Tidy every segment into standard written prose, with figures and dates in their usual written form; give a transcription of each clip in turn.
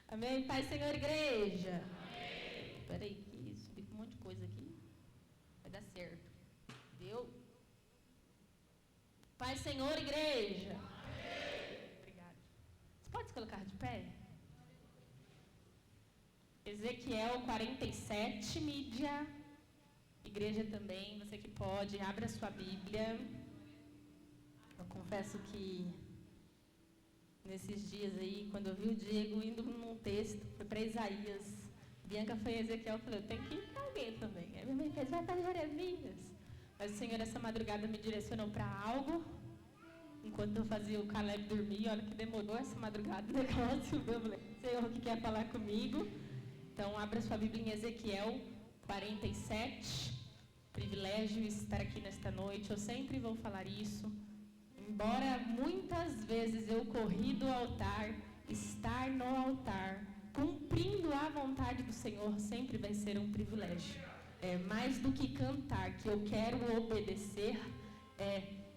Amém? Paz, Senhor, igreja. Amém. Espera aí, que subi com um monte de coisa aqui. Vai dar certo. Deu? Paz, Senhor, igreja. Amém. Obrigada. Você pode se colocar de pé? Ezequiel 47, mídia. Igreja também, você que pode, abra sua Bíblia. Eu confesso que nesses dias aí, quando eu vi o Diego indo num texto, foi para Isaías, Bianca foi a Ezequiel, eu falei, eu tenho que ir para alguém também. Aí minha mãe fez, vai para Jeremias. Mas o Senhor essa madrugada me direcionou para algo, enquanto eu fazia o Caleb dormir, olha que demorou essa madrugada, o negócio, eu falei, Senhor, o que quer falar comigo? Então, abra sua Bíblia em Ezequiel 47, privilégio estar aqui nesta noite, eu sempre vou falar isso. Embora muitas vezes eu corri do altar, estar no altar, cumprindo a vontade do Senhor, sempre vai ser um privilégio. Mais do que cantar, que eu quero obedecer,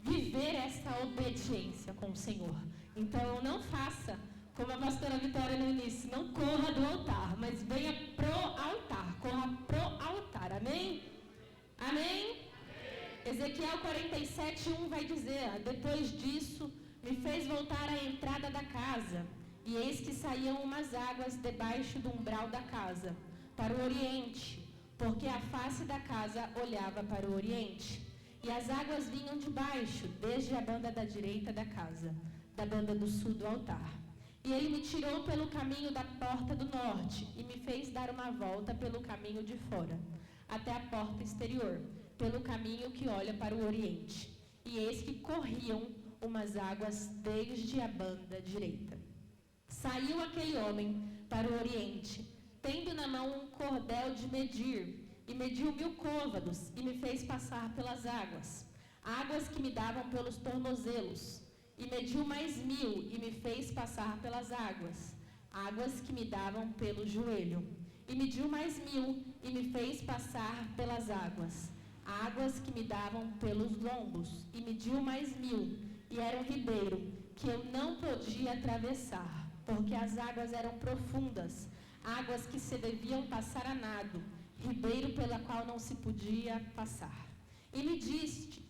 viver essa obediência com o Senhor. Então, não faça como a pastora Vitória no início, não corra do altar, mas venha pro altar, corra pro altar, amém? Amém? Ezequiel 47, 1 vai dizer, depois disso, me fez voltar à entrada da casa, e eis que saíam umas águas debaixo do umbral da casa, para o oriente, porque a face da casa olhava para o oriente, e as águas vinham de baixo, desde a banda da direita da casa, da banda do sul do altar. E ele me tirou pelo caminho da porta do norte, e me fez dar uma volta pelo caminho de fora, até a porta exterior, pelo caminho que olha para o oriente. E eis que corriam umas águas desde a banda direita. Saiu aquele homem para o oriente, tendo na mão um cordel de medir, e mediu 1000 côvados, e me fez passar pelas águas, águas que me davam pelos tornozelos, e mediu mais 1000, e me fez passar pelas águas, águas que me davam pelo joelho, e mediu mais 1000, e me fez passar pelas águas, águas que me davam pelos lombos, e mediu mais 1000, e era um ribeiro que eu não podia atravessar, porque as águas eram profundas, águas que se deviam passar a nado, ribeiro pela qual não se podia passar. E me disse,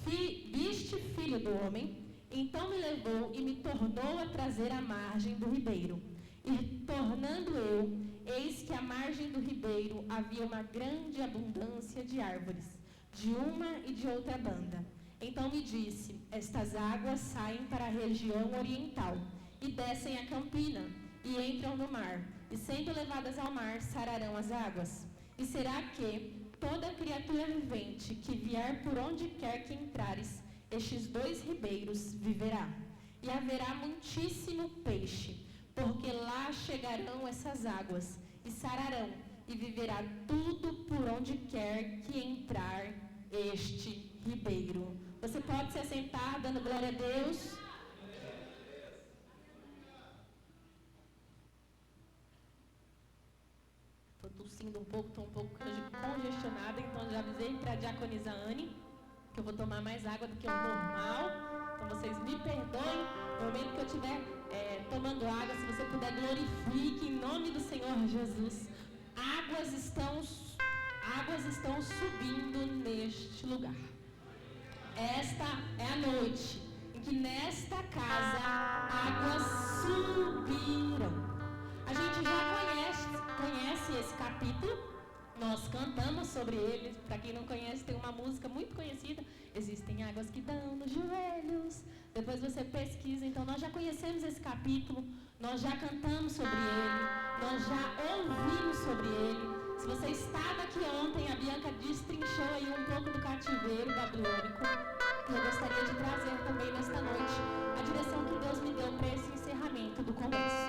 viste, filho do homem? Então me levou e me tornou a trazer à margem do ribeiro. E tornando eu, eis que à margem do ribeiro havia uma grande abundância de árvores, de uma e de outra banda. Então me disse, estas águas saem para a região oriental, e descem a campina, e entram no mar, e sendo levadas ao mar, sararão as águas. E será que toda criatura vivente que vier por onde quer que entrares, estes 2 ribeiros viverá. E haverá muitíssimo peixe, porque lá chegarão essas águas, e sararão, e viverá tudo por onde quer que entrar este ribeiro. Você pode se assentar, dando glória a Deus. Estou tossindo um pouco, estou um pouco congestionada, então já avisei para a diaconisa Anne que eu vou tomar mais água do que o normal. Então vocês me perdoem. No momento que eu estiver tomando água, se você puder, glorifique em nome do Senhor Jesus. Águas estão subindo neste lugar. Esta é a noite em que nesta casa águas subirão. A gente já conhece esse capítulo. Nós cantamos sobre ele. Para quem não conhece, tem uma música muito conhecida. Existem águas que dão nos joelhos. Depois você pesquisa. Então nós já conhecemos esse capítulo. Nós já cantamos sobre ele. Nós já ouvimos sobre ele. Se você estava aqui ontem, a Bianca destrinchou aí um pouco do cativeiro babilônico. Eu gostaria de trazer também nesta noite a direção que Deus me deu para esse encerramento do congresso.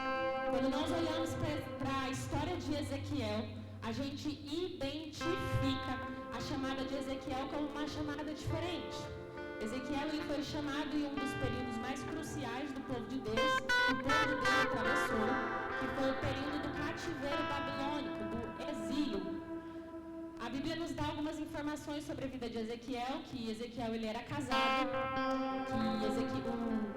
Quando nós olhamos para a história de Ezequiel, a gente identifica a chamada de Ezequiel como uma chamada diferente. Ezequiel ele foi chamado em um dos períodos mais cruciais do povo de Deus, que o povo de Deus atravessou, que foi o período do cativeiro babilônico, do exílio. A Bíblia nos dá algumas informações sobre a vida de Ezequiel, que Ezequiel ele era casado, que o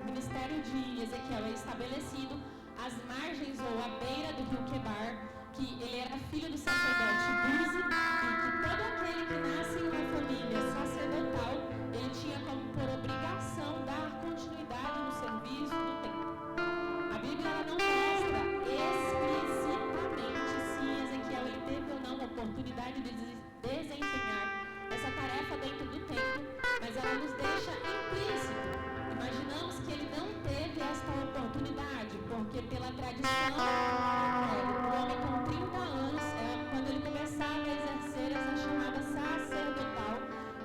ministério de Ezequiel é estabelecido às margens ou à beira Huquebar, que ele era filho do sacerdote Buzi, e que todo aquele que nasce em uma família sacerdotal, ele tinha como por obrigação dar continuidade no serviço do templo. A Bíblia ela não mostra explicitamente se Ezequiel ele teve ou não a oportunidade de desempenhar essa tarefa dentro do templo, mas ela nos deixa implícito. Imaginamos que ele não teve esta oportunidade, porque pela tradição, o homem com 30 anos, quando ele começava a exercer essa chamada sacerdotal,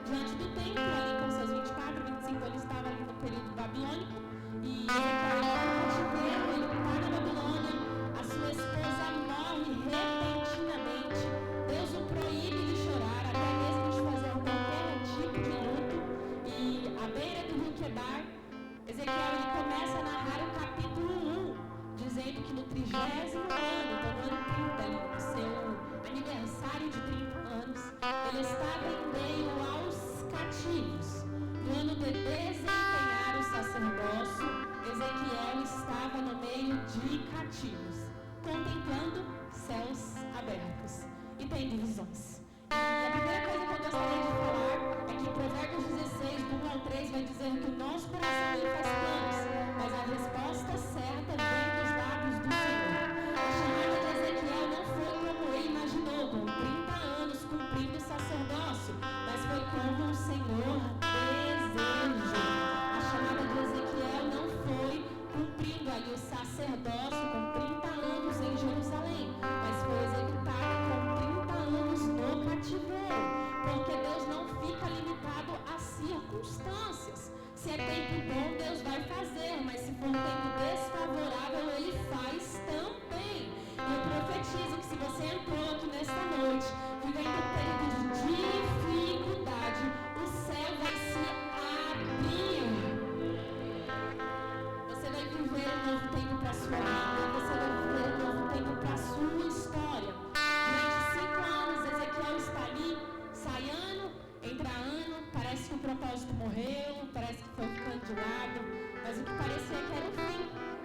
diante do templo, ali com seus 24, 25, ele estava ali no período babilônico, e Ezequiel está no cativeiro, ele está na Babilônia, a sua esposa morre repentinamente, Deus o proíbe de chorar, até mesmo de fazer qualquer tipo de luto, e à beira do rio Quebar, Ezequiel ele começa a narrar o capítulo 1, dizendo que no 30º ano, então no ano 30, ali, no seu aniversário de 30 anos, ele estava em meio aos cativos. No ano de desempenhar o sacerdócio, Ezequiel estava no meio de cativos, contemplando céus abertos e tendo visões. E a primeira coisa que eu gostaria de falar é que Provérbios 16, do 1 ao 3, vai dizer que o nosso coração ele faz planos, mas a resposta certa vem dos lábios do Senhor. A chamada de Ezequiel não foi como ele imaginou, com 30 anos cumprindo o sacerdócio, mas foi como o Senhor desejou. A chamada de Ezequiel não foi cumprindo ali o sacerdócio com 30 anos em Jerusalém, mas foi executada com 30 anos no cativeiro, porque Deus não fica limitado às circunstâncias. Se é tempo bom, Deus vai fazer, mas se for tempo desfavorável, Ele faz também. Eu profetizo que se você entrou aqui nesta noite, vivendo um período de dificuldade, o céu vai se abrir. Você vai viver um novo tempo para a sua vida, você vai viver um novo tempo para a sua história. Durante 5 anos, Ezequiel está ali, sai ano, entra ano, parece que o propósito morreu, parece que foi ficando de lado, mas o que parecia que era o fim,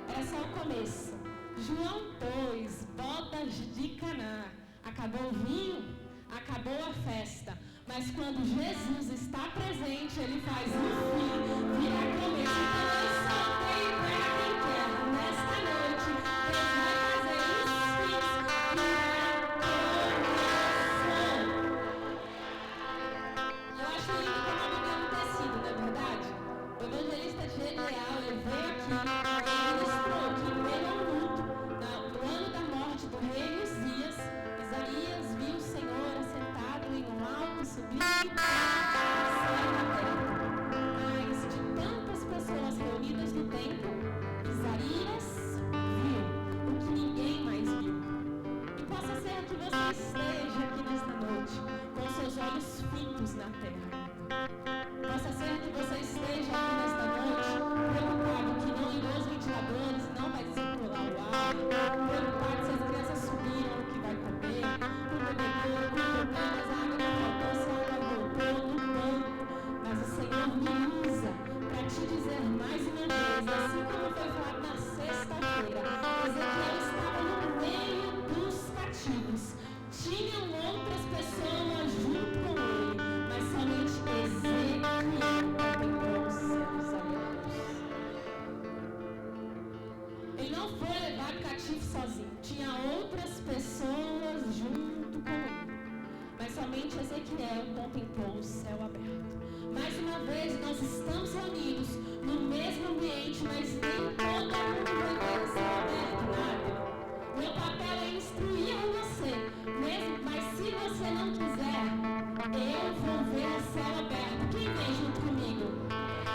era só o começo. João 2, bodas de Caná, acabou o vinho, acabou a festa, mas quando Jesus está presente, ele faz o fim, vira começo. Então eu soltei para quem quer, nesta noite, Deus vai fazer os fins virar começo. Eu acho lindo como a Bíblia não tem sido, não é verdade? O evangelista Genial, ele veio aqui, ele mostrou que em meio ao luto, no ano da morte do rei Uzias, Isaías viu o Senhor assentado em um alto e sublime céu aberto. Mas de tantas pessoas reunidas no templo, Isaías viu o que ninguém mais viu. E possa ser que você esteja aqui nesta noite com seus olhos fitos na terra. Possa ser que você esteja aqui nesta noite preocupado que não ligou os ventiladores, não vai circular o ar, preocupado se as crianças subiram o que vai comer, com bebedouro, com problemas, a água não faltou, se a água voltou no banco. Mas o Senhor me usa para te dizer mais uma vez, assim como foi falado na sexta-feira, Ezequiel estava no meio dos cativos. Tinham outras pessoas junto com ele, mas somente Ezequiel contemplou os céus abertos. Ele não foi levado cativo sozinho, tinha outras pessoas junto com ele, mas somente Ezequiel contemplou o céu aberto. Mais uma vez, nós estamos reunidos no mesmo ambiente, mas nem todo mundo vai ver o céu aberto, nada. Meu papel é instruir você, mesmo, mas se você não quiser, eu vou ver o céu aberto. Quem vem junto comigo?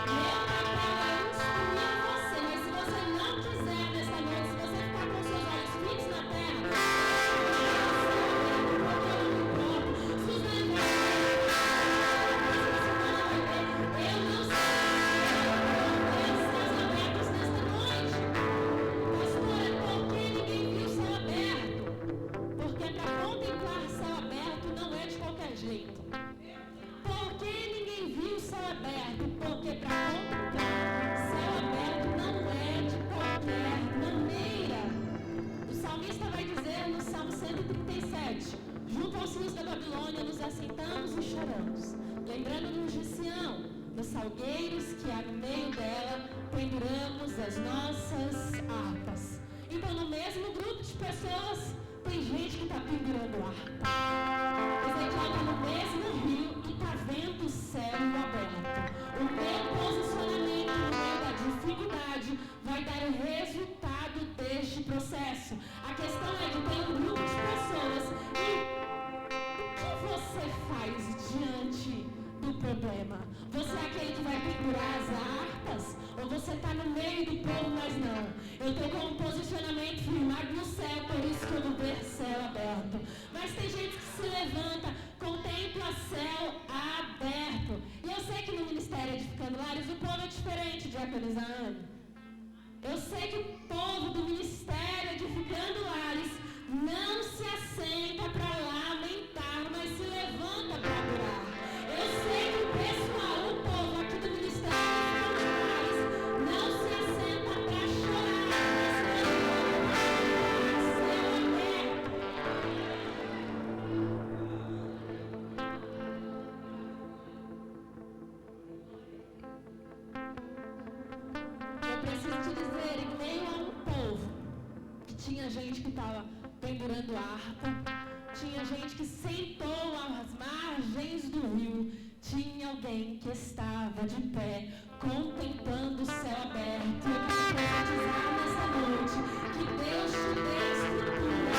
Meu papel é instruir você, mas se você não quiser nessa noite, se você ficar com seus olhos fixos na terra, porque eu não me importo. Se os dois eu não sei, eu vou ver os céus abertos nesta noite. choramos, lembrando-nos de Sião, nos salgueiros que há no meio dela, penduramos as nossas harpas. Então, no mesmo grupo de pessoas, tem gente que está pendurando harpa. Ezequiel está no mesmo rio e está vendo o céu aberto. O meu posicionamento no meio da dificuldade vai dar o resultado deste processo. A questão é que tem um grupo de pessoas e o que você faz diante do problema? Você é aquele que vai pendurar as harpas? Ou você está no meio do povo, mas não? Eu estou com um posicionamento firmado no céu, por isso que eu vou ver céu aberto. Mas tem gente que se levanta, contempla céu aberto. E eu sei que no Ministério Edificando Lares o povo é diferente de Diaconizando. Eu sei que o povo do Ministério Edificando Lares não se assenta para lamentar, mas se levanta para adorar. Eu sei que o pessoal, o povo aqui do Ministério Edificando Lares não se assenta para chorar, mas se levanta para céu aberto. Eu preciso te dizer, em meio a um povo que tinha gente que estava pendurando harpa, tinha gente que sentou às margens do rio, tinha alguém que estava de pé, contemplando o céu aberto. Eu quero profetizar nessa noite que Deus te dê estrutura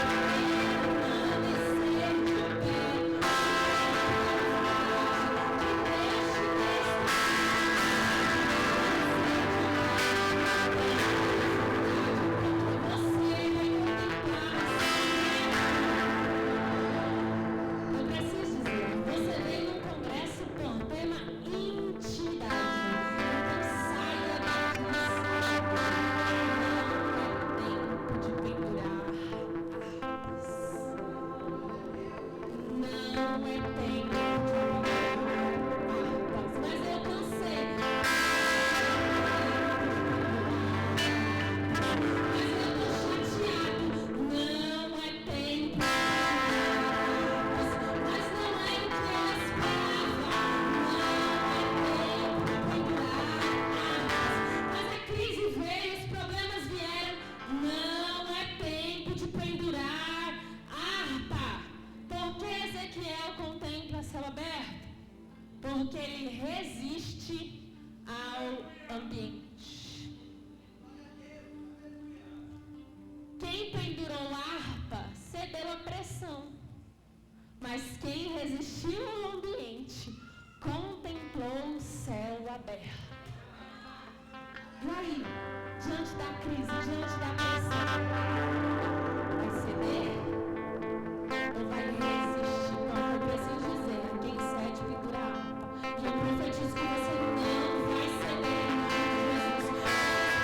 para permanecer de pé. Que Deus te dê eu preciso dizer, você veio num congresso com o tema intimidade. Então saia daqui, não é tempo de pendurar harpas. Não é tempo de pendurar harpas. Mas eu cansei. Mas eu tô chateado. Não é tempo. Mas não é o que eu esperava. Não é tempo de pendurar harpas. Mas a crise veio, os problemas vieram. Não é tempo de pendurar harpa. Por que Ezequiel contempla céu aberto? Porque ele resiste ao ambiente. Quem pendurou harpa cedeu à pressão, mas quem resistiu ao ambiente contemplou o céu aberto. E aí, diante da crise, diante da pressão, vai ceder ou vai resistir? Então, eu preciso dizer, quem cede pendura a harpa. E eu profetizo que você não vai ceder em nome de Jesus.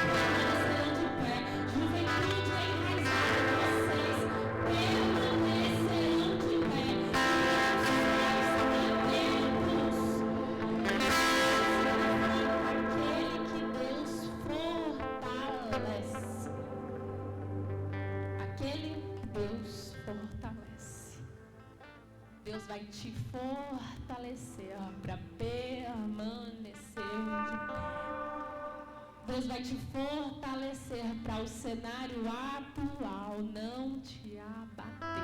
Permanecerão de pé. Juventude enraizada em vocês permanecerão de pé. Os céus são abertos. Aquele que Deus fortalece. Aquele que Deus fortalece. Deus vai te fortalecer para permanecer de pé. Deus vai te fortalecer para o cenário atual não te abater.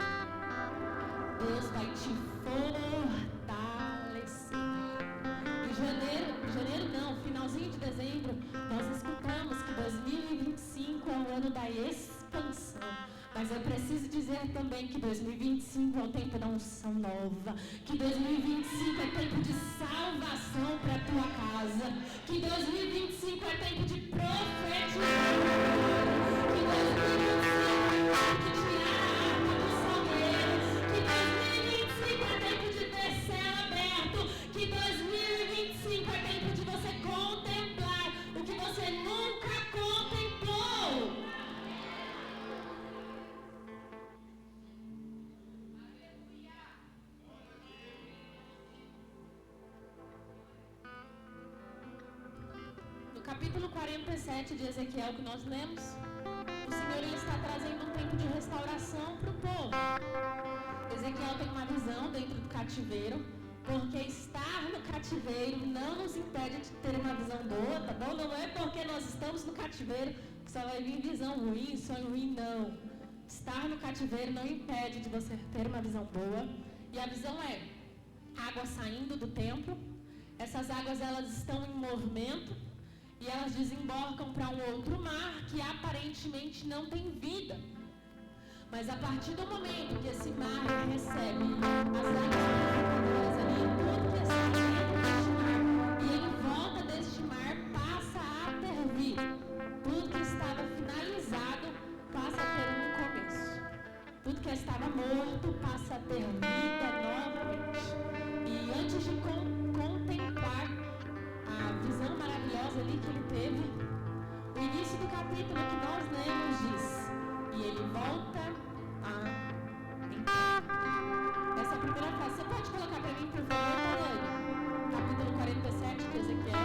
Deus vai te fortalecer. Em janeiro não, finalzinho de dezembro, nós escutamos que 2025 é o ano da expansão. Mas eu preciso dizer também que 2025 é o tempo da unção nova. Que 2025 é tempo de salvação para a tua casa. Que 2025 é tempo de profetizar. Que 2025 é tempo de tirar a arma do salgueiro. Que 2025 é tempo de ter céu aberto. Que 2025 é tempo de você contemplar o que você nunca contemplou. No capítulo 47 de Ezequiel que nós lemos, o Senhor ele está trazendo um tempo de restauração para o povo. Ezequiel tem uma visão dentro do cativeiro Porque estar no cativeiro não nos impede de ter uma visão boa, tá bom? Não é porque nós estamos no cativeiro que só vai vir visão ruim, sonho ruim, não. Estar no cativeiro não impede de você ter uma visão boa. E a visão é água saindo do templo. Essas águas, elas estão em movimento e elas desembocam para um outro mar que aparentemente não tem vida. Mas a partir do momento que esse mar recebe as águas purificadoras ali, tudo que está dentro deste mar e em volta deste mar passa a ter vida. Tudo que estava finalizado passa a ter um começo. Tudo que estava morto passa a ter vida novamente. E antes de contemplar a visão maravilhosa ali que ele teve, o início do capítulo que nós lemos diz: e ele volta a entrar. Essa é a primeira frase. Você pode colocar para mim, por favor, Dani? Capítulo 47 de Ezequiel.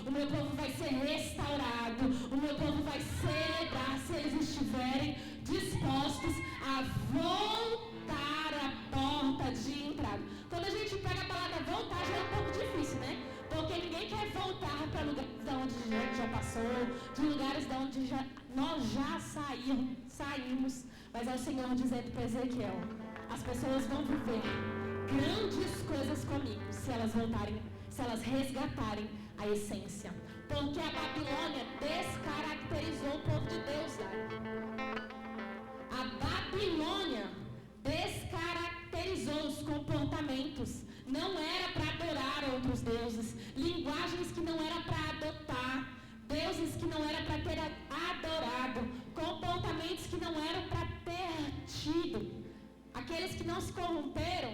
O meu povo vai ser restaurado. O meu povo vai celebrar se eles estiverem dispostos a voltar à porta de entrada. Quando a gente pega a palavra voltar, já é um pouco difícil, né? Porque ninguém quer voltar para lugares de onde a gente já passou, de lugares de onde nós já saímos. Mas é o Senhor dizendo para Ezequiel: as pessoas vão viver grandes coisas comigo se elas voltarem, se elas resgatarem a essência. Porque a Babilônia descaracterizou o povo de Deus. A Babilônia descaracterizou os comportamentos. Não era para adorar outros deuses, linguagens que não era para adotar, deuses que não era para ter adorado, comportamentos que não eram para ter tido. Aqueles que não se corromperam,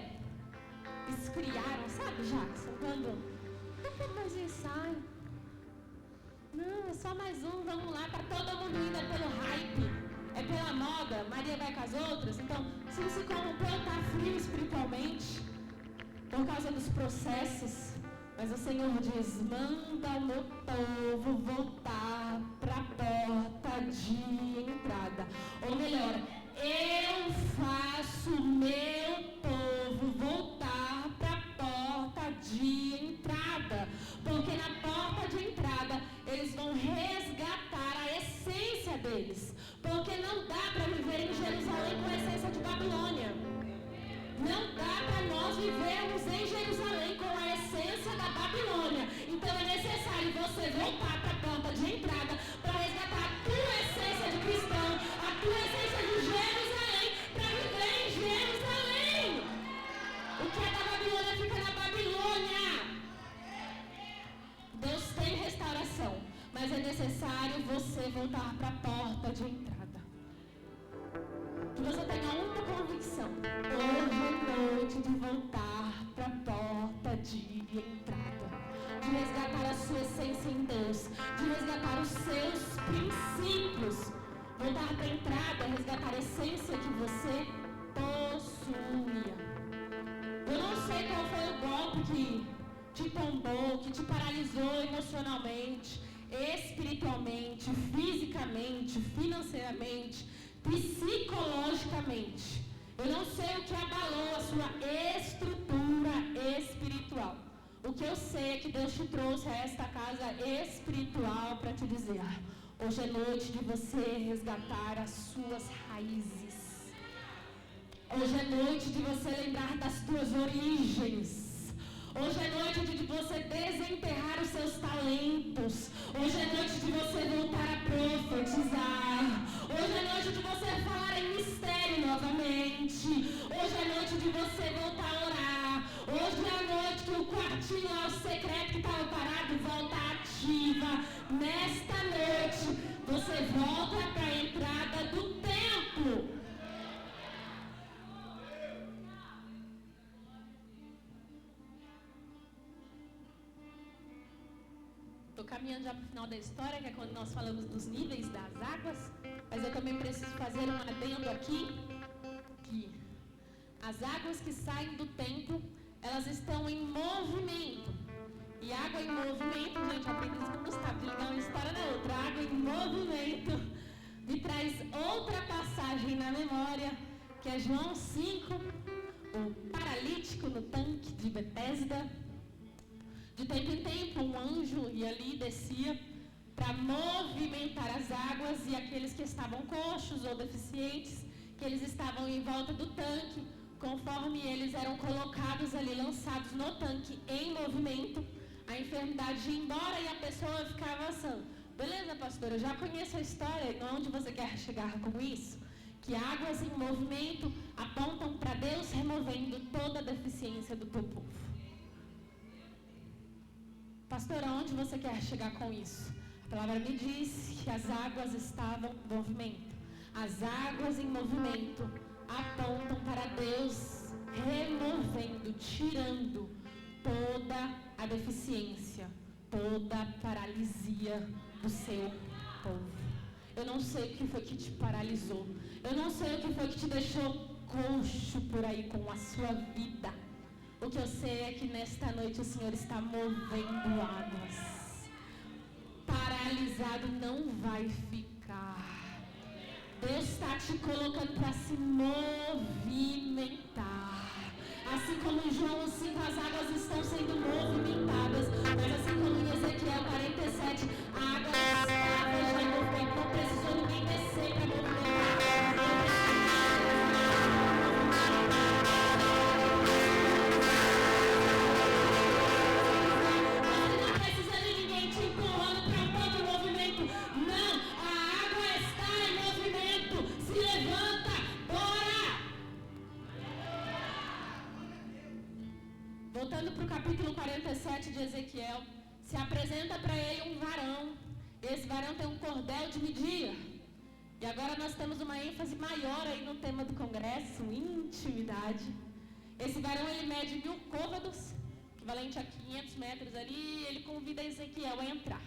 esfriaram, sabe, Jackson? Quando mais um ensaio. Não, é só mais um, vamos lá, tá todo mundo indo, é pelo hype, é pela moda, Maria vai com as outras. Então, se não se corrompeu, tá frio espiritualmente, por causa dos processos. Mas o Senhor diz: manda o meu povo voltar para a porta de entrada. Ou melhor, eu faço o meu povo voltar para a porta de entrada. Porque na porta de entrada eles vão resgatar a essência deles. Porque não dá para viver em Jerusalém com a essência de Babilônia. Não dá para nós vivermos em Jerusalém com a essência da Babilônia. Então é necessário você voltar para a porta de entrada para resgatar a tua essência de cristão, a tua essência de Jerusalém, para viver em Jerusalém. O que é da Babilônia fica na Babilônia. Deus tem restauração, mas é necessário você voltar para a porta de entrada. Que você tenha uma convicção: hoje é noite de voltar para a porta de entrada, de resgatar a sua essência em Deus, de resgatar os seus princípios. Voltar para a entrada é resgatar a essência que você possuía. Eu não sei qual foi o golpe que te tombou, que te paralisou emocionalmente, espiritualmente, fisicamente, financeiramente, psicologicamente. Eu não sei o que abalou a sua estrutura espiritual, o O que eu sei é que Deus te trouxe a esta casa espiritual para te dizer: hoje é noite de você resgatar as suas raízes. Hoje é noite de você lembrar das suas origens. Hoje é noite de você desenterrar os seus talentos. Hoje é noite de você voltar a profetizar. Hoje é noite de você falar em mistério novamente. Hoje é noite de você voltar a orar. Hoje é a noite que o quartinho lá, o secreto que estava parado, volta ativa. Nesta noite, você volta para a entrada do templo. Estou caminhando já para o final da história, que é quando nós falamos dos níveis das águas. Mas eu também preciso fazer um adendo aqui, que as águas que saem do templo, elas estão em movimento. E água em movimento, gente, aprendi isso com o Gustavo, de ligar uma história na outra. Água em movimento me traz outra passagem na memória, que é João 5, o paralítico no tanque de Betesda. De tempo em tempo, um anjo ia ali e descia para movimentar as águas, e aqueles que estavam coxos ou deficientes, que eles estavam em volta do tanque, conforme eles eram colocados ali, lançados no tanque em movimento, a enfermidade ia embora e a pessoa ficava avançando. Beleza, pastora, eu já conheço a história. Onde você quer chegar com isso? Que águas em movimento apontam para Deus removendo toda a deficiência do teu povo. Pastora, onde você quer chegar com isso? A palavra me diz que as águas estavam em movimento. As águas em movimento apontam para Deus removendo, tirando toda a deficiência, toda a paralisia do seu povo. Eu não sei o que foi que te paralisou. Eu não sei o que foi que te deixou coxo por aí com a sua vida. O que eu sei é que nesta noite o Senhor está movendo águas. Paralisado não vai ficar. Deus está te colocando para se movimentar. Assim como em João 5 as águas estão sendo movimentadas, mas assim como em Ezequiel 47, a água estava já em movimento, não precisou ninguém descer para movimentar. Voltando para o capítulo 47 de Ezequiel, se apresenta para ele um varão. Esse varão tem um cordel de medir. E agora nós temos uma ênfase maior aí no tema do congresso, intimidade. Esse varão, ele mede 1000 côvados, equivalente a 500 metros ali, e ele convida Ezequiel a entrar.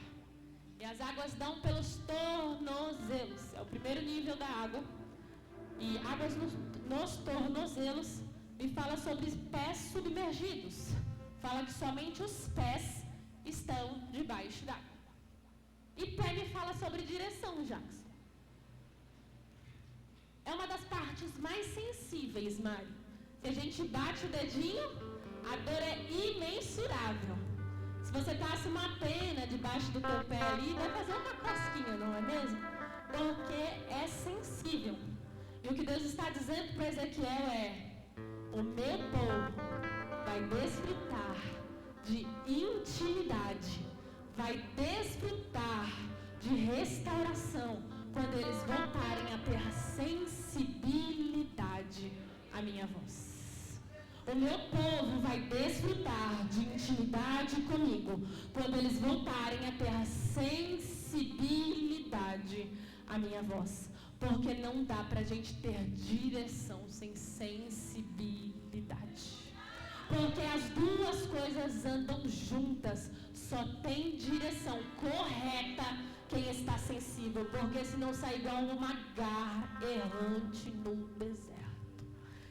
E as águas dão pelos tornozelos, é o primeiro nível da água. E águas nos tornozelos me fala sobre pés submergidos. Fala que somente os pés estão debaixo d'água. E pé me fala sobre direção, Jackson. É uma das partes mais sensíveis, Mari. Se a gente bate o dedinho, a dor é imensurável. Se você passa uma pena debaixo do teu pé ali, vai fazer uma cosquinha, não é mesmo? Porque é sensível. E o que Deus está dizendo para Ezequiel é: o meu povo vai desfrutar de intimidade, vai desfrutar de restauração quando eles voltarem a ter sensibilidade à minha voz. O meu povo vai desfrutar de intimidade comigo quando eles voltarem a ter sensibilidade à minha voz. Porque não dá pra gente ter direção sem sensibilidade. Porque as duas coisas andam juntas. Só tem direção correta quem está sensível. Porque senão sai igual uma garra errante num deserto.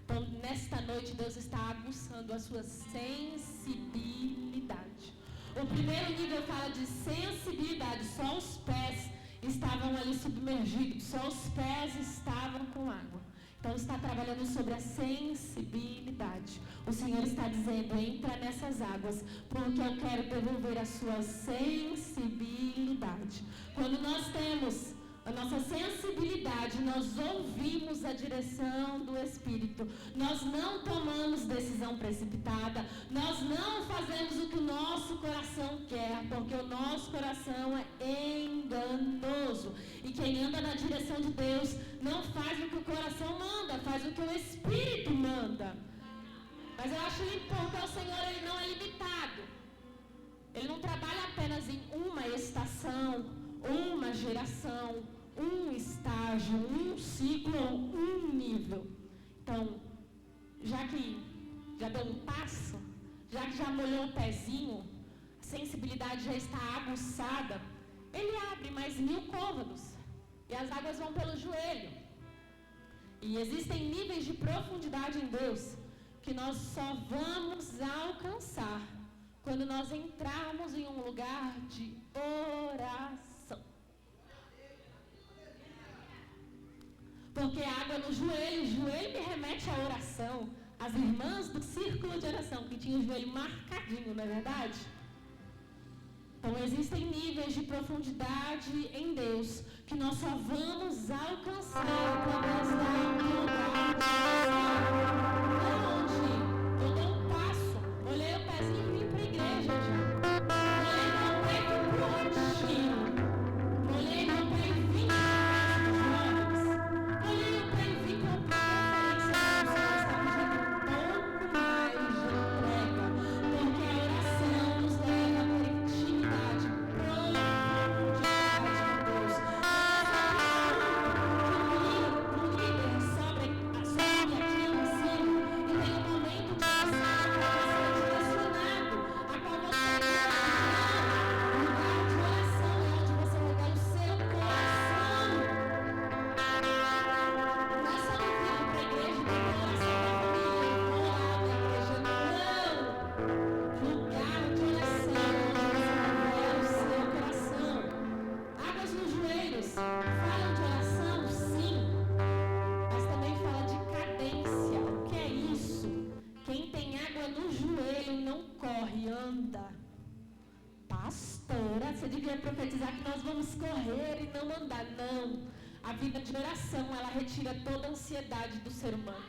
Então, nesta noite, Deus está aguçando a sua sensibilidade. O primeiro nível fala de sensibilidade. Só os pés estavam ali submergidos, só os pés estavam com água. Então está trabalhando sobre a sensibilidade. O Senhor está dizendo, entra nessas águas, porque eu quero devolver a sua sensibilidade. Quando nós temos a nossa sensibilidade, nós ouvimos a direção do Espírito. Nós não tomamos decisão precipitada. Nós não fazemos o que o nosso coração quer, porque o nosso coração é enganoso. E quem anda na direção de Deus não faz o que o coração manda, faz o que o Espírito manda. Mas eu acho importante que o Senhor ele não é limitado. Ele não trabalha apenas em uma estação, uma geração, um estágio, um ciclo ou um nível. Então, já que já deu um passo, já que já molhou o pezinho, a sensibilidade já está aguçada, ele abre mais 1000 côvados e as águas vão pelo joelho. E existem níveis de profundidade em Deus que nós só vamos alcançar quando nós entrarmos em um lugar de oração. Porque a água no joelho me remete à oração. As irmãs do círculo de oração, que tinham o joelho marcadinho, não é verdade? Então existem níveis de profundidade em Deus que nós só vamos alcançar através da humildade. Onde eu dou um passo, olhei o pezinho e vim para a igreja já. Olhei meu pé e fui para o retiro. Olhei meu pé e vim para os jovens. Olhei meu pé e vim para uma conferência que o Senhor estava dando um pouco mais de entrega. Porque a oração nos leva a ter intimidade, profundidade em Deus. Um líder sobre aqui no ensino e tem um momento de oração para você direcionado a qual você deve orar. O lugar de oração é onde você revela o seu coração. Não é só vir para a igreja e ter uma oração da família, vou lá na igreja. Não. Lugar de oração é onde você revela o seu coração. Águas nos joelhos falam de oração, sim, mas também fala de cadência. O que é isso? Quem tem água no joelho não corre, anda. Pastora, você devia profetizar que nós vamos correr e não andar. Não. A vida de oração, ela retira toda a ansiedade do ser humano.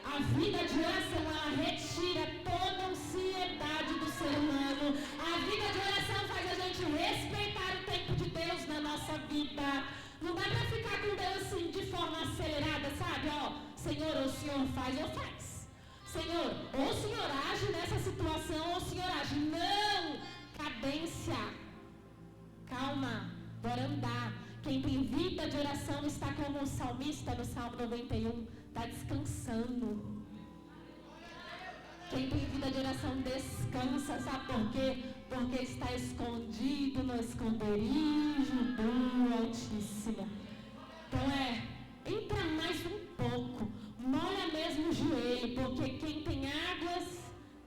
A vida de oração, ela retira toda a ansiedade do ser humano. A vida de oração faz a gente respeitar o tempo de Deus na nossa vida. Não dá pra ficar com Deus assim de forma acelerada, sabe? Ó, Senhor, ou o Senhor faz ou faz. Senhor, ou o Senhor age nessa situação, ou o Senhor age. Não! Cadência. Calma, bora andar. Quem tem vida de oração está como o salmista no Salmo 91, está descansando. Quem tem vida de oração descansa, sabe por quê? Porque está escondido no esconderijo do Altíssimo. Então entra mais um pouco, molha mesmo o joelho, porque quem tem águas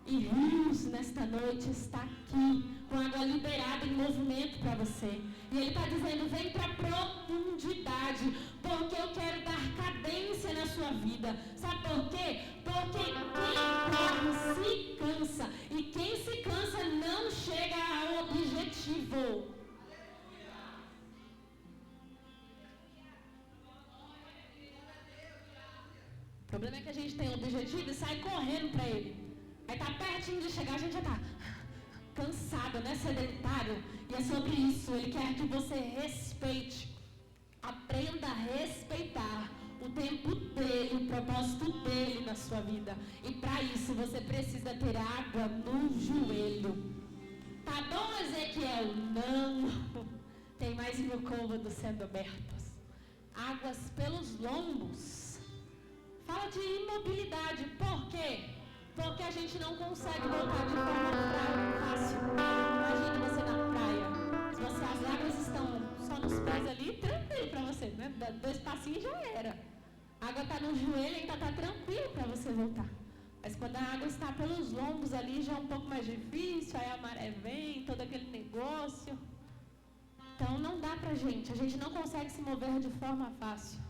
e rios nesta noite está aqui, com água liberada em movimento para você. E ele está dizendo, vem para a profundidade, porque eu quero dar cadência na sua vida. Sabe por quê? Porque quem corre se cansa, e quem se cansa não chega ao objetivo. O problema é que a gente tem o objetivo e sai correndo para ele. Aí tá pertinho de chegar, a gente já tá cansado, né? Sedentário. E é sobre isso. Ele quer que você respeite. Aprenda a respeitar o tempo dele, o propósito dele na sua vida. E para isso você precisa ter água no joelho. Tá bom, Ezequiel? Não. Tem mais 1000 côvados sendo abertos. Águas pelos lombos. Fala de imobilidade. Por quê? Porque a gente não consegue voltar de forma fácil. Imagine você na praia. Se as águas estão só nos pés ali, tranquilo para você, né? 2 passinhos já era. A água está no joelho, ainda está tranquilo para você voltar. Mas quando a água está pelos lombos ali, já é um pouco mais difícil, aí a maré vem, todo aquele negócio. Então não dá pra gente, a gente não consegue se mover de forma fácil.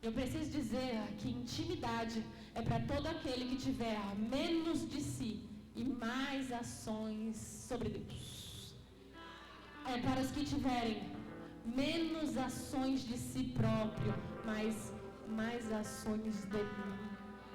Eu preciso dizer que intimidade é para todo aquele que tiver menos de si e mais ações sobre Deus. É para os que tiverem menos ações de si próprio, mas mais ações de mim.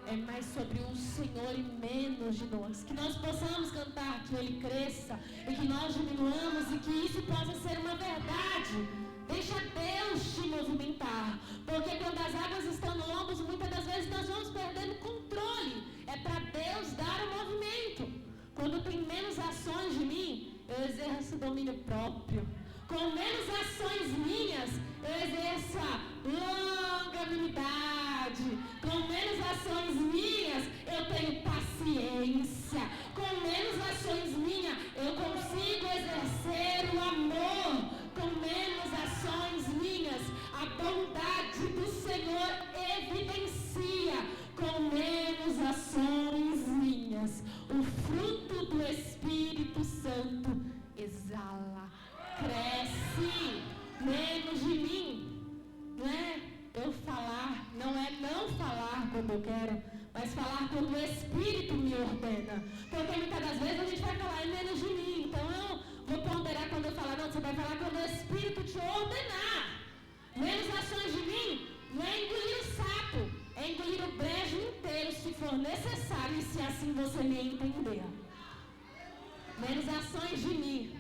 É mais sobre o Senhor e menos de nós. Que nós possamos cantar, que Ele cresça e que nós diminuamos e que isso possa ser uma verdade. Deixa Deus te movimentar. Porque quando as águas estão no ombro, muitas das vezes nós vamos perdendo controle. É para Deus dar o movimento. Quando tem menos ações de mim, eu exerço domínio próprio. Com menos ações minhas, eu exerço a longanimidade. Com menos ações minhas, eu tenho paciência. Com menos ações minhas, eu consigo exercer o amor. Com menos ações minhas, a bondade do Senhor evidencia. Com menos ações minhas, o fruto do Espírito Santo exala, cresce. Menos de mim, não é eu falar, não é não falar quando eu quero, mas falar quando o Espírito me ordena. Porque muitas das vezes a gente vai falar é menos de mim, então eu vou ponderar quando eu falar, não, você vai falar quando o Espírito te ordenar. Menos ações de mim, não é engolir o sapo, é engolir o brejo inteiro se for necessário e se assim você me entender. Menos ações de mim,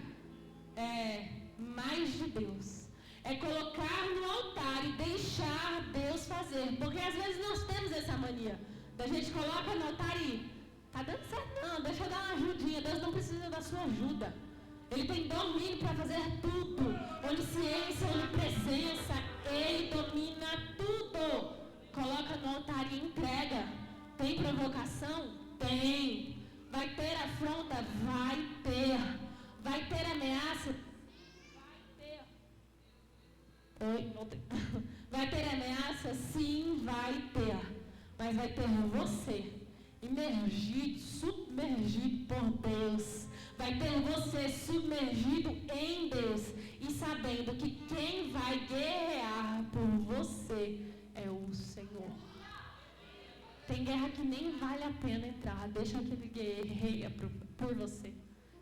mais de Deus. É colocar no altar e deixar Deus fazer. Porque às vezes nós temos essa mania. Da gente coloca no altar e tá dando certo não, deixa eu dar uma ajudinha. Deus não precisa da sua ajuda. Ele tem domínio para fazer tudo. Onisciência, onipresença, Ele domina tudo. Coloca no altar e entrega. Tem provocação? Tem. Vai ter afronta? Vai ter. Vai ter ameaça? Oi, não tem. Vai ter ameaça? Sim, vai ter. Mas vai ter você imergido, submergido por Deus. Vai ter você submergido em Deus e sabendo que quem vai guerrear por você é o Senhor. Tem guerra que nem vale a pena entrar, deixa que Ele guerreia por você.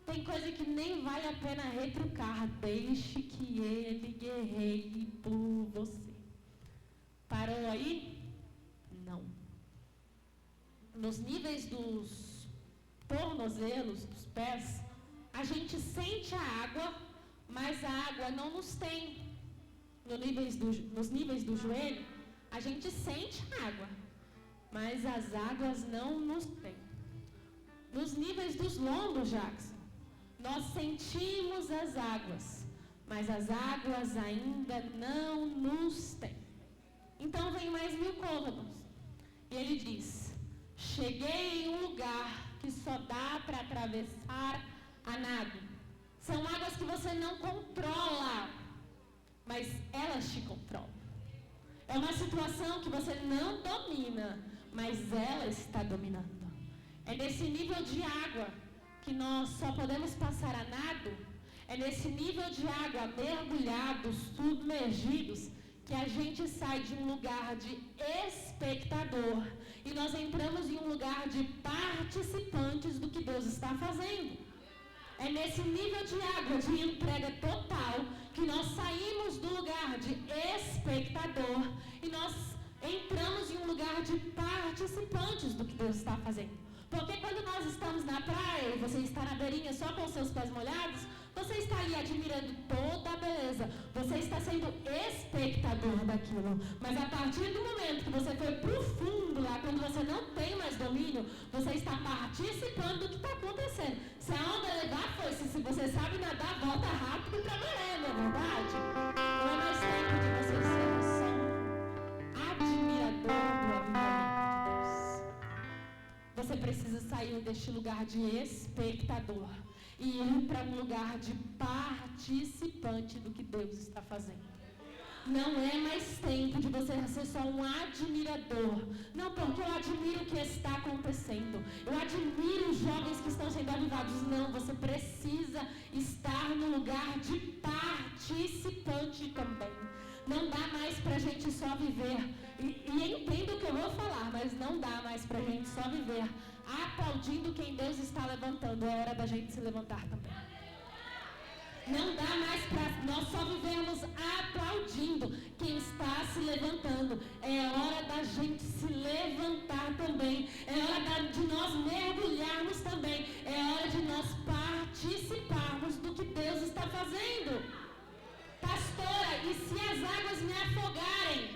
Tem coisa que nem vale a pena retrucar, deixe que Ele guerreie por você. Parou aí? Não. Nos níveis dos tornozelos, dos pés, a gente sente a água, mas a água não nos tem. Nos níveis do joelho, a gente sente a água, mas as águas não nos têm. Nos níveis dos lombos, Jackson, nós sentimos as águas, mas as águas ainda não nos têm. Então vem mais 1000 côvados. E ele diz: cheguei em um lugar que só dá para atravessar a nado. São águas que você não controla, mas elas te controlam. É uma situação que você não domina, mas ela está dominando. É nesse nível de água que nós só podemos passar a nado. É nesse nível de água, mergulhados, submergidos, que a gente sai de um lugar de espectador e nós entramos em um lugar de participantes do que Deus está fazendo. É nesse nível de água, de entrega total, que nós saímos do lugar de espectador e nós entramos em um lugar de participantes do que Deus está fazendo. Porque quando nós estamos na praia e você está na beirinha só com os seus pés molhados, você está ali admirando toda a beleza. Você está sendo espectador daquilo. Mas a partir do momento que você foi para o fundo lá, quando você não tem mais domínio, você está participando do que está acontecendo. Se a onda levar foice, se você sabe nadar, volta rápido para a maré, não é verdade? Não é mais tempo de você ser só admirador do avivamento de Deus. Você precisa sair deste lugar de espectador e ir para um lugar de participante do que Deus está fazendo. Não é mais tempo de você ser só um admirador. Não, porque eu admiro o que está acontecendo. Eu admiro os jovens que estão estão sendo avivados. Não, você precisa estar no lugar de participante também. Não dá mais pra gente só viver, e entenda o que eu vou falar, mas não dá mais pra gente só viver aplaudindo quem Deus está levantando. É hora da gente se levantar também. Não dá mais para nós só vivermos aplaudindo quem está se levantando. É hora da gente se levantar também. É hora de nós mergulharmos também. É hora de nós participarmos do que Deus está fazendo. Pastora, e se as águas me afogarem?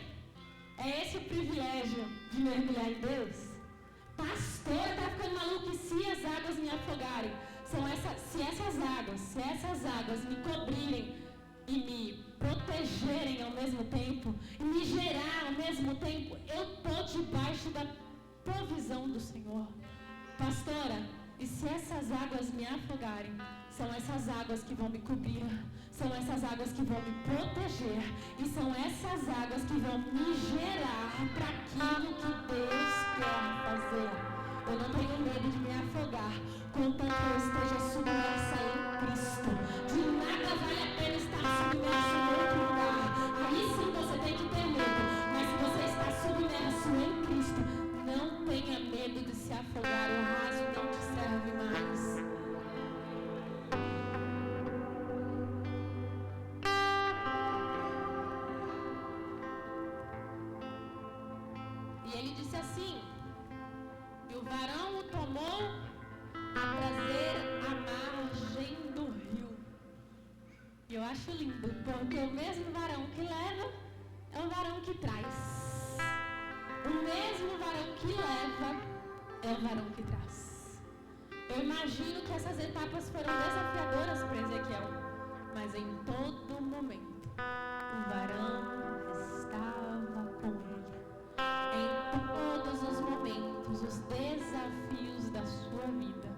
É esse o privilégio de mergulhar em Deus? Pastora, tá ficando maluco? E se as águas me afogarem? Se essas águas me cobrirem e me protegerem ao mesmo tempo, e me gerar ao mesmo tempo, eu estou debaixo da provisão do Senhor. Pastora, e se essas águas me afogarem? São essas águas que vão me cobrir, são essas águas que vão me proteger, e são essas águas que vão me gerar para aquilo que Deus quer fazer. Eu não tenho medo de me afogar, contanto que eu esteja submersa em Cristo. De nada vale a pena estar submerso em outro lugar. Aí sim você tem que ter medo. Mas se você está submerso em Cristo, não tenha medo de se afogar. O raso não te serve mais. E ele disse assim: e o varão o tomou a trazer à margem do rio. E eu acho lindo, porque o mesmo varão que leva é o varão que traz. O mesmo varão que leva é o varão que traz. Eu imagino que essas etapas foram desafiadoras para Ezequiel, mas em todo momento o varão estava com ele. Em todos os momentos, os desafios da sua vida,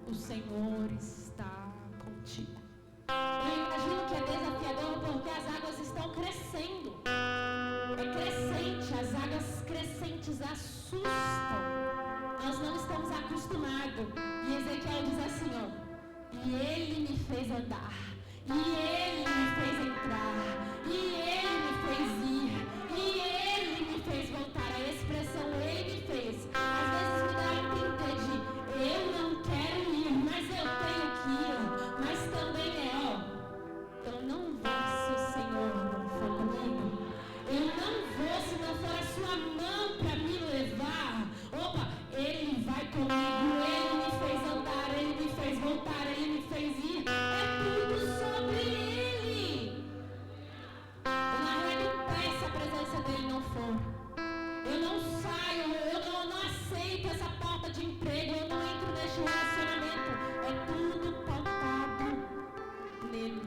o Senhor está contigo. Eu imagino que é desafiador porque as águas estão crescendo. É crescente, as águas crescentes assustam. Nós não estamos acostumados. E Ezequiel diz assim, ó: e ele me fez andar, e ele me fez entrar, e ele me fez ir, e ele me fez voltar. A expressão ele me fez, às vezes me dá a entender de eu não quero ir, mas eu tenho que ir. Mas também eu não vou se o Senhor não for comigo. Eu não vou se não for a sua mão para me levar. Opa, ele vai comigo, ele me fez andar, ele me fez voltar, ele me fez ir. É tudo sobre ele. Eu não arredo o pé se a presença dele não for. Eu não saio, eu não aceito essa porta de emprego, eu não entro neste relacionamento. É tudo pautado nele.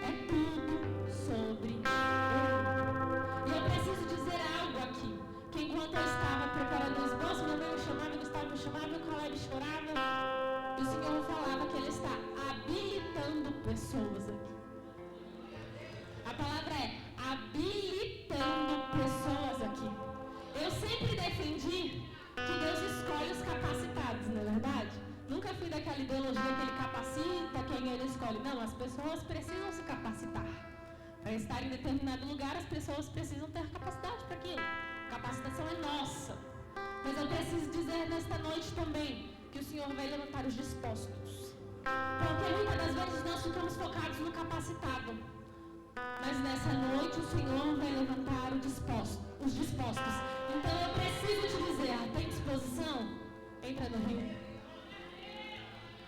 É tudo sobre ele. E eu preciso dizer algo aqui, que enquanto eu estava preparando o esboço, meu mãe me chamava, o Gustavo me chamava, o Caleb chorava, e o Senhor falava que ele está habilitando pessoas aqui. A palavra é habilitando pessoas aqui. Eu sempre defendi que Deus escolhe os capacitados, não é verdade? Nunca fui daquela ideologia que ele capacita quem ele escolhe. Não, as pessoas precisam se capacitar. Para estar em determinado lugar, as pessoas precisam ter capacidade para aquilo. Capacitação é nossa. Mas eu preciso dizer nesta noite também que o Senhor vai levantar os dispostos. Porque muitas das vezes nós ficamos focados no capacitado. Mas nessa noite o Senhor vai levantar os dispostos. Então eu preciso te dizer, tem disposição? Entra no rio.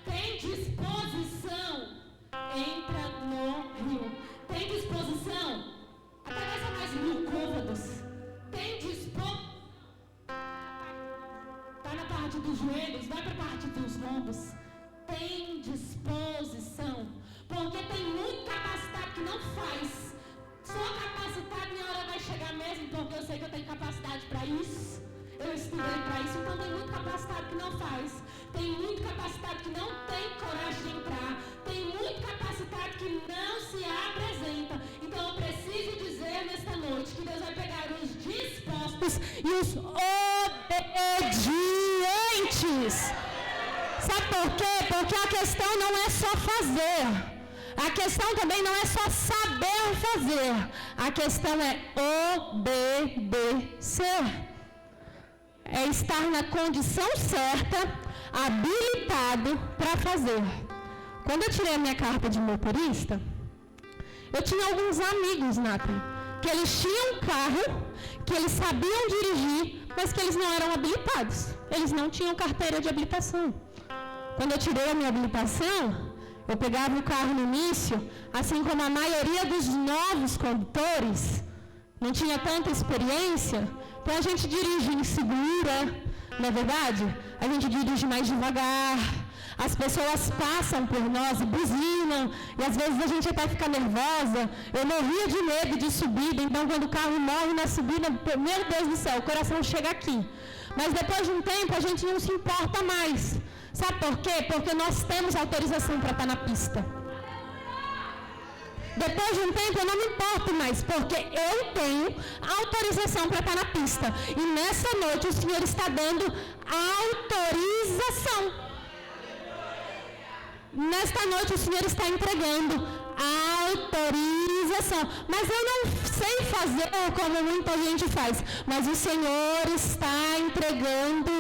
Tem disposição? Entra no rio. Tem disposição? Atravessa mais 1000 côvados. Tem disposição? Tá na parte dos joelhos, vai para a parte dos lombos. Tem disposição? Porque tem muito capacitado que não faz. Sou capacitado, minha hora vai chegar mesmo, porque eu sei que eu tenho capacidade para isso. Eu estudei para isso, então tem muito capacitado que não faz. Tem muito capacitado que não tem coragem de entrar. Tem muito capacitado que não se apresenta. Então eu preciso dizer nesta noite que Deus vai pegar os dispostos e os obedientes. Sabe por quê? Porque a questão não é só fazer. A questão também não é só saber fazer. A questão é obedecer. É estar na condição certa, habilitado para fazer. Quando eu tirei a minha carta de motorista, eu tinha alguns amigos, Nathalie, que eles tinham um carro, que eles sabiam dirigir, mas que eles não eram habilitados. Eles não tinham carteira de habilitação. Quando eu tirei a minha habilitação, eu pegava o carro no início, assim como a maioria dos novos condutores, não tinha tanta experiência, então a gente dirige insegura, não é verdade? A gente dirige mais devagar, as pessoas passam por nós e buzinam, e às vezes a gente até fica nervosa. Eu morria de medo de subida, então quando o carro morre na subida, meu Deus do céu, o coração chega aqui. Mas depois de um tempo a gente não se importa mais. Sabe por quê? Porque nós temos autorização para estar na pista. Depois de um tempo eu não me importo mais, porque eu tenho autorização para estar na pista. E nessa noite o Senhor está dando autorização. Nesta noite o Senhor está entregando autorização. Mas eu não sei fazer como muita gente faz. Mas o Senhor está entregando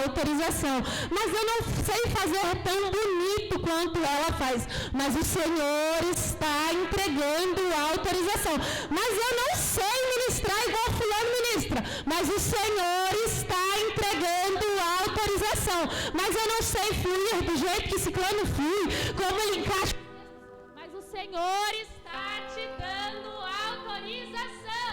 autorização. Mas eu não sei fazer tão bonito quanto ela faz. Mas o Senhor está entregando autorização. Mas eu não sei ministrar igual fulano ministra. Mas o Senhor está entregando autorização. Mas eu não sei fluir do jeito que ciclano flui, como ele encaixa. Mas o Senhor está te dando autorização.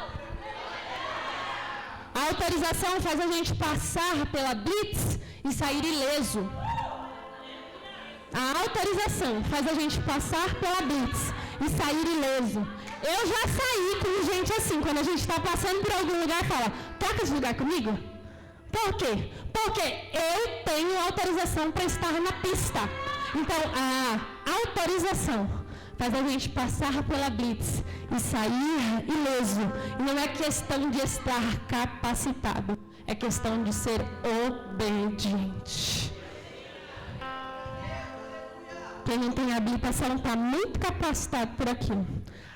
A autorização faz a gente passar pela blitz e sair ileso. A autorização faz a gente passar pela blitz e sair ileso. Eu já saí com gente assim, quando a gente está passando por algum lugar e fala, toca esse lugar comigo? Por quê? Porque eu tenho autorização para estar na pista. Então, a autorização faz a gente passar pela blitz e sair ileso. E não é questão de estar capacitado, é questão de ser obediente. Quem não tem habilitação está muito capacitado por aqui.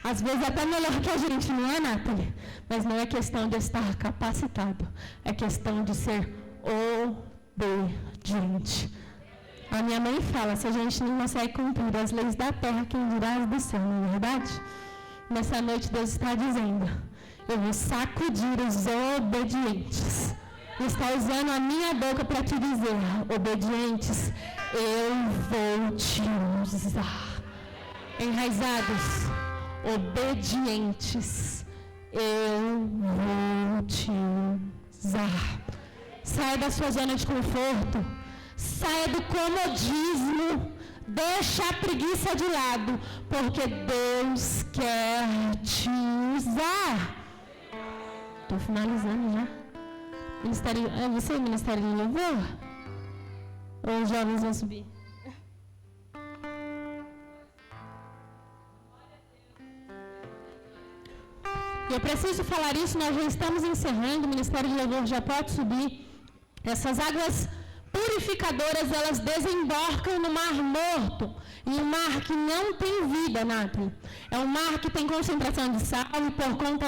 Às vezes até melhor que a gente, não é, Nathalie? Mas não é questão de estar capacitado, é questão de ser obediente. A minha mãe fala, se a gente não consegue cumprir as leis da terra, quem dirá as do céu, não é verdade? Nessa noite Deus está dizendo, eu vou sacudir os obedientes. Ele está usando a minha boca para te dizer, obedientes, eu vou te usar. Enraizados, obedientes, eu vou te usar. Saia da sua zona de conforto. Saia do comodismo, deixa a preguiça de lado, porque Deus quer te usar. Estou finalizando já. Ministério, é você, Ministério de Louvor? Ou os jovens vão subir? Eu preciso falar isso, nós já estamos encerrando, o Ministério de Louvor já pode subir. Essas águas purificadoras, elas desembocam no Mar Morto, em um mar que não tem vida, Nathalie. É um mar que tem concentração de sal e por conta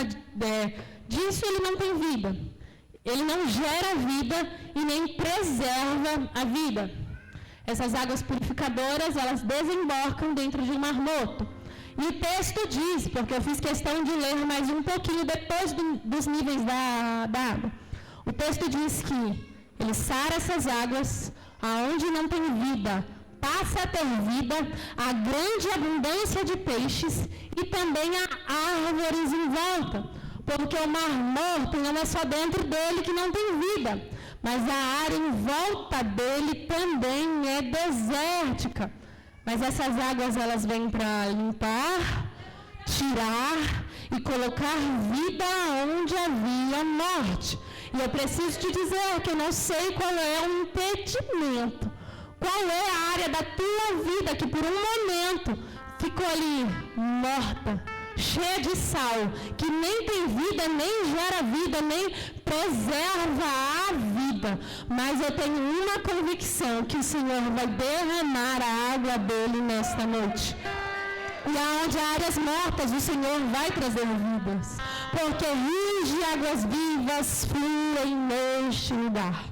disso ele não tem vida. Ele não gera vida e nem preserva a vida. Essas águas purificadoras, elas desembocam dentro de um Mar Morto. E o texto diz, porque eu fiz questão de ler mais um pouquinho depois dos níveis da água. O texto diz que ele sara essas águas, aonde não tem vida, passa a ter vida, a grande abundância de peixes e também há árvores em volta. Porque o Mar Morto não é só dentro dele que não tem vida, mas a área em volta dele também é desértica. Mas essas águas, elas vêm para limpar, tirar e colocar vida onde havia morte. E eu preciso te dizer que eu não sei qual é o impedimento, qual é a área da tua vida que por um momento ficou ali morta, cheia de sal, que nem tem vida, nem gera vida, nem preserva a vida. vida, mas eu tenho uma convicção, que o Senhor vai derramar a água dele nesta noite. E aonde há áreas mortas, o Senhor vai trazer vidas, porque rios de águas vivas fluem neste lugar.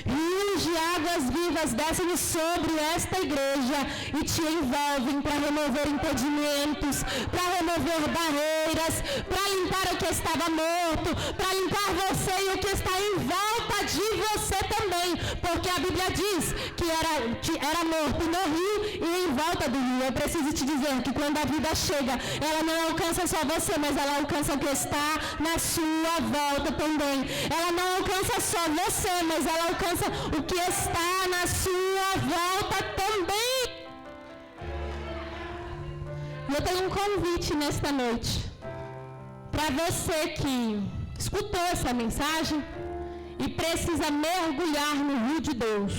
Rios de águas vivas descem sobre esta igreja e te envolvem para remover impedimentos, para remover barreiras, para limpar o que estava morto, para limpar você e o que está em volta de você também, porque a Bíblia diz que era morto no rio e em volta do rio. Eu preciso te dizer que quando a vida chega, ela não alcança só você, mas ela alcança o que está na sua volta também. Ela não alcança só você, mas ela alcança o que está na sua volta também. E eu tenho um convite nesta noite para você que escutou essa mensagem e precisa mergulhar no rio de Deus.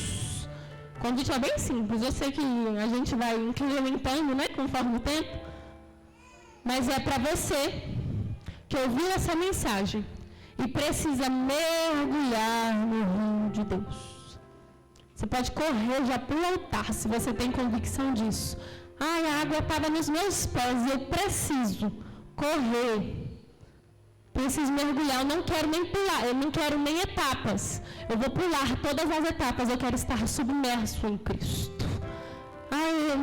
O convite é bem simples. Eu sei que a gente vai incrementando, né, conforme o tempo, mas é para você que ouviu essa mensagem e precisa mergulhar no rio de Deus. Você pode correr já para o altar, se você tem convicção disso. A água estava nos meus pés, eu preciso correr, preciso mergulhar. Eu não quero nem pular, eu não quero nem etapas. Eu vou pular todas as etapas, eu quero estar submerso em Cristo.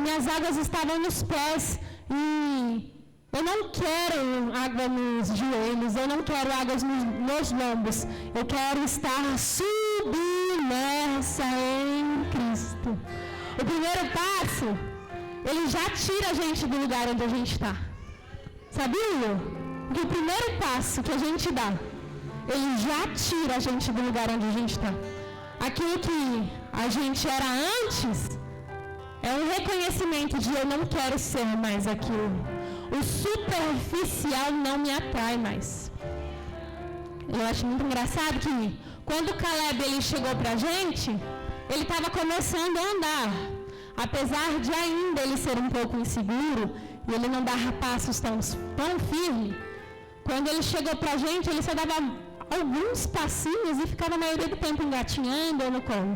Minhas águas estavam nos pés e eu não quero água nos joelhos, eu não quero águas nos lombos. Eu quero estar submersa em Cristo. O primeiro passo, ele já tira a gente do lugar onde a gente está. Sabia? Que o primeiro passo que a gente dá, ele já tira a gente do lugar onde a gente está. Aquilo que a gente era antes, é um reconhecimento de eu não quero ser mais aquilo. O superficial não me atrai mais. Eu acho muito engraçado que quando o Caleb ele chegou pra gente, ele estava começando a andar. Apesar de ainda ele ser um pouco inseguro e ele não dar passos tão firme, quando ele chegou pra gente, ele só dava alguns passinhos e ficava a maioria do tempo engatinhando ou no colo.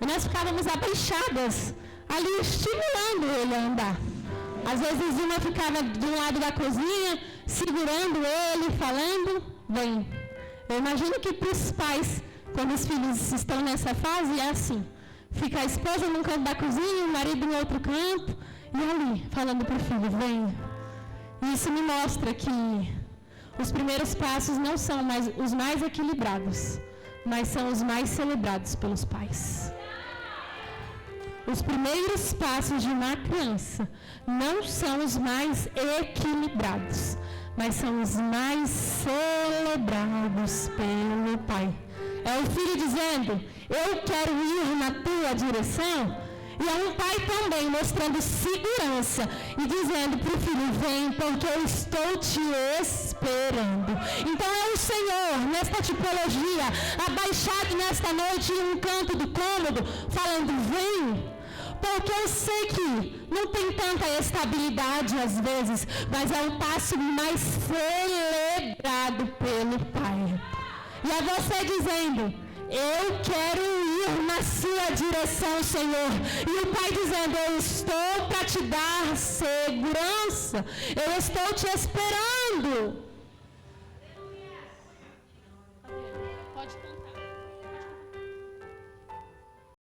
E nós ficávamos abaixadas, ali estimulando ele a andar. Às vezes uma ficava do lado da cozinha, segurando ele, falando, vem. Eu imagino que para os pais, quando os filhos estão nessa fase, é assim. Fica a esposa num canto da cozinha, o marido no outro canto, e ali, falando para o filho, vem. E isso me mostra que os primeiros passos não são os mais equilibrados, mas são os mais celebrados pelos pais. Os primeiros passos de uma criança não são os mais equilibrados, mas são os mais celebrados pelo pai. É o filho dizendo, eu quero ir na tua direção. E é um pai também mostrando segurança e dizendo para o filho, vem porque eu estou te esperando. Então é o Senhor, nesta tipologia, abaixado nesta noite em um canto do cômodo, falando, vem. Porque eu sei que não tem tanta estabilidade às vezes, mas é o passo mais celebrado pelo Pai. E é você dizendo, eu quero ir na sua direção, Senhor. E o Pai dizendo, eu estou para te dar segurança. Eu estou te esperando. Pode contar.